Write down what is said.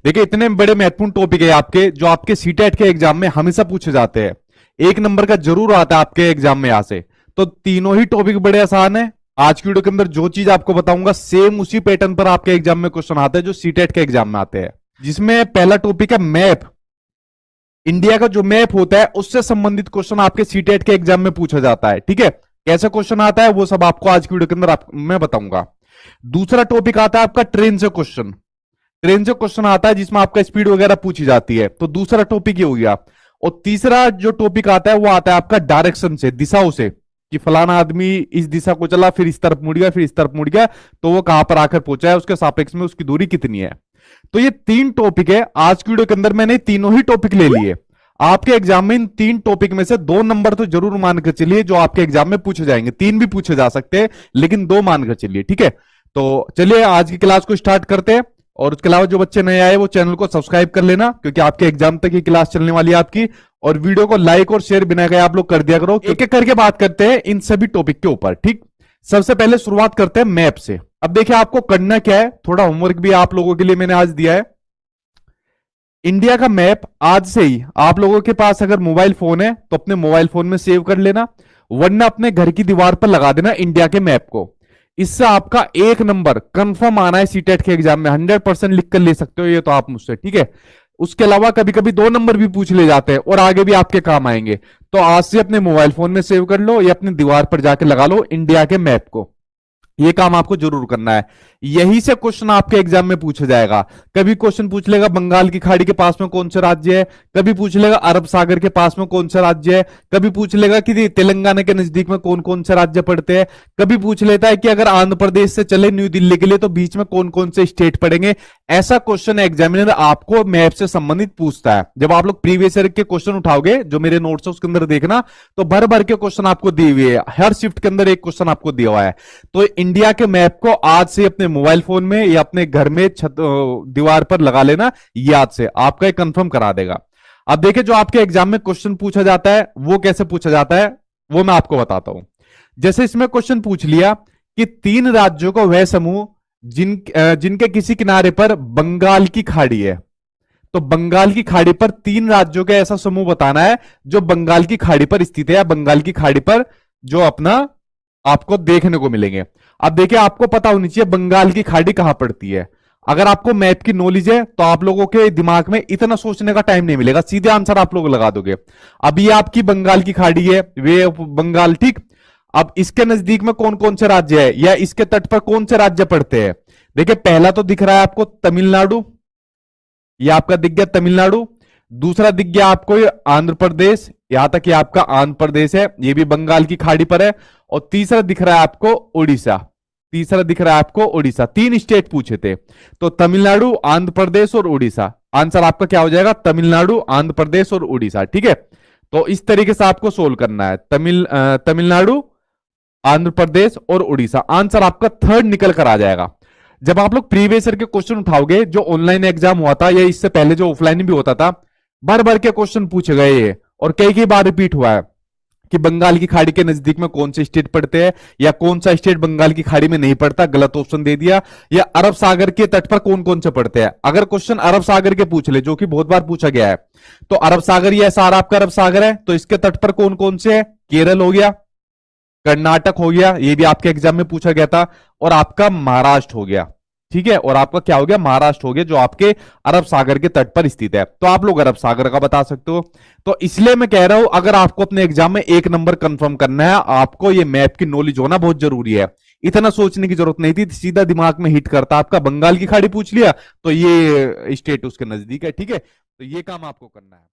देखिए इतने बड़े महत्वपूर्ण टॉपिक है आपके, जो आपके सीटेट के एग्जाम में हमेशा पूछे जाते हैं। एक नंबर का जरूर आता है आपके एग्जाम में यहां से। तो तीनों ही टॉपिक बड़े आसान है। आज की वीडियो के अंदर जो चीज आपको बताऊंगा सेम उसी पैटर्न पर आपके एग्जाम में क्वेश्चन आते हैं जो सीटेट के एग्जाम में आते हैं। जिसमें पहला टॉपिक है मैप। इंडिया का जो मैप होता है उससे संबंधित क्वेश्चन आपके सीटेट के एग्जाम में पूछा जाता है। ठीक है, कैसे क्वेश्चन आता है वो सब आपको आज की वीडियो के अंदर मैं बताऊंगा। दूसरा टॉपिक आता है आपका ट्रेन से क्वेश्चन। ट्रेन से क्वेश्चन आता है जिसमें आपका स्पीड वगैरह पूछी जाती है, तो दूसरा टॉपिक ये हो गया। और तीसरा जो टॉपिक आता है वो आता है आपका डायरेक्शन से, दिशाओं से, कि फलाना आदमी इस दिशा को चला, फिर इस तरफ मुड़ गया, फिर इस तरफ मुड़ गया, तो वो कहां पर आकर पहुंचा है, उसके सापेक्ष में उसकी दूरी कितनी है। तो ये तीन टॉपिक है। आज की वीडियो के अंदर मैंने तीनों ही टॉपिक ले लिए। आपके एग्जाम में इन तीन टॉपिक में से 2 नंबर तो जरूर मानकर चलिए जो आपके एग्जाम में पूछे जाएंगे। 3 भी पूछे जा सकते हैं लेकिन 2 मानकर चलिए। ठीक है, तो चलिए आज की क्लास को स्टार्ट करते हैं। और उसके अलावा जो बच्चे नए आए वो चैनल को सब्सक्राइब कर लेना, क्योंकि आपके एग्जाम तक की क्लास चलने वाली है आपकी। और वीडियो को लाइक और शेयर बिना गए आप लोग कर दिया करो। एक एक करके बात करते हैं इन सभी टॉपिक के ऊपर। ठीक, सबसे पहले शुरुआत करते हैं मैप से। अब देखिए आपको करना क्या है, थोड़ा होमवर्क भी आप लोगों के लिए मैंने आज दिया है। इंडिया का मैप आज से ही आप लोगों के पास अगर मोबाइल फोन है तो अपने मोबाइल फोन में सेव कर लेना, वरना अपने घर की दीवार पर लगा देना इंडिया के मैप को। इससे आपका 1 नंबर कंफर्म आना है सीटेट के एग्जाम में। 100% लिख कर ले सकते हो ये तो आप मुझसे। ठीक है, उसके अलावा कभी कभी 2 नंबर भी पूछ ले जाते हैं और आगे भी आपके काम आएंगे। तो आज से अपने मोबाइल फोन में सेव कर लो या अपनी दीवार पर जाके लगा लो इंडिया के मैप को। ये काम आपको जरूर करना है। यही से क्वेश्चन आपके एग्जाम में पूछा जाएगा। कभी क्वेश्चन पूछ लेगा बंगाल की खाड़ी के पास में कौन सा राज्य है, कभी पूछ लेगा अरब सागर के पास में कौन सा राज्य है, कभी पूछ लेगा कि तेलंगाना के नजदीक में कौन कौन से राज्य पड़ते हैं, कभी पूछ लेता है कि अगर आंध्र प्रदेश से चले न्यू दिल्ली के लिए तो बीच में कौन कौन से स्टेट पड़ेंगे। ऐसा क्वेश्चन एग्जामिनर आपको मैप से संबंधित पूछता है। जब आप लोग प्रीवियस ईयर के क्वेश्चन उठाओगे, जो मेरे नोट्स है उसके अंदर देखना, तो भर भर के क्वेश्चन आपको दिए हुए है। हर शिफ्ट के अंदर एक क्वेश्चन आपको दिया हुआ है। तो इंडिया के मैप को आज से अपने मोबाइल फोन में या अपने घर में दीवार पर लगा लेना, याद से आपका कंफर्म करा देगा। अब देखिए जो आपके एग्जाम में क्वेश्चन पूछा जाता है वो कैसे पूछा जाता है वो मैं आपको बताता हूं। जैसे इसमें क्वेश्चन पूछ लिया कि 3 राज्यों को वह समूह जिनके किसी किनारे पर बंगाल की खाड़ी है। तो बंगाल की खाड़ी पर 3 राज्यों का ऐसा समूह बताना है जो बंगाल की खाड़ी पर स्थित है, या बंगाल की खाड़ी पर जो अपना आपको देखने को मिलेंगे। अब देखिए आपको पता होनी चाहिए बंगाल की खाड़ी कहां पड़ती है। अगर आपको मैप की नॉलेज है तो आप लोगों के दिमाग में इतना सोचने का टाइम नहीं मिलेगा, सीधे आंसर आप लोग लगा दोगे। अब ये आपकी बंगाल की खाड़ी है, वे बंगाल। ठीक, अब इसके नजदीक में कौन कौन से राज्य है या इसके तट पर कौन से राज्य पड़ते हैं। देखिए पहला तो दिख रहा है आपको तमिलनाडु, ये आपका दिख गया तमिलनाडु। दूसरा दिख गया आपको आंध्र प्रदेश, यहां तक ये आपका आंध्र प्रदेश है, ये भी बंगाल की खाड़ी पर है। और तीसरा दिख रहा है आपको उड़ीसा, तीसरा दिख रहा है आपको उड़ीसा। 3 स्टेट पूछे थे, तो तमिलनाडु, आंध्र प्रदेश और उड़ीसा। आंसर आपका क्या हो जाएगा, तमिलनाडु, आंध्र प्रदेश और उड़ीसा। ठीक है, तो इस तरीके से आपको सोल्व करना है, तमिलनाडु, आंध्र प्रदेश और उड़ीसा। आंसर आपका 3rd निकल कर आ जाएगा। जब आप लोग प्रीवियस ईयर के क्वेश्चन उठाओगे, जो ऑनलाइन एग्जाम हुआ था या इससे पहले जो ऑफलाइन भी होता था, बार बार के क्वेश्चन पूछे गए हैं और कई कई बार रिपीट हुआ है कि बंगाल की खाड़ी के नजदीक में कौन से स्टेट पड़ते हैं, या कौन सा स्टेट बंगाल की खाड़ी में नहीं पड़ता, गलत ऑप्शन दे दिया, या अरब सागर के तट पर कौन कौन से पड़ते हैं। अगर क्वेश्चन अरब सागर के पूछ ले, जो कि बहुत बार पूछा गया है, तो अरब सागर, ये सारा आपका अरब सागर है, तो इसके तट पर कौन कौन से है, केरल हो गया, कर्नाटक हो गया, ये भी आपके एग्जाम में पूछा गया था, और आपका महाराष्ट्र हो गया। ठीक है, और आपका क्या हो गया, महाराष्ट्र हो गया, जो आपके अरब सागर के तट पर स्थित है। तो आप लोग अरब सागर का बता सकते हो। तो इसलिए मैं कह रहा हूं अगर आपको अपने एग्जाम में 1 नंबर कंफर्म करना है, आपको ये मैप की नॉलेज होना बहुत जरूरी है। इतना सोचने की जरूरत नहीं थी, सीधा दिमाग में हिट करता। आपका बंगाल की खाड़ी पूछ लिया तो ये स्टेट उसके नजदीक है। ठीक है, तो ये काम आपको करना है।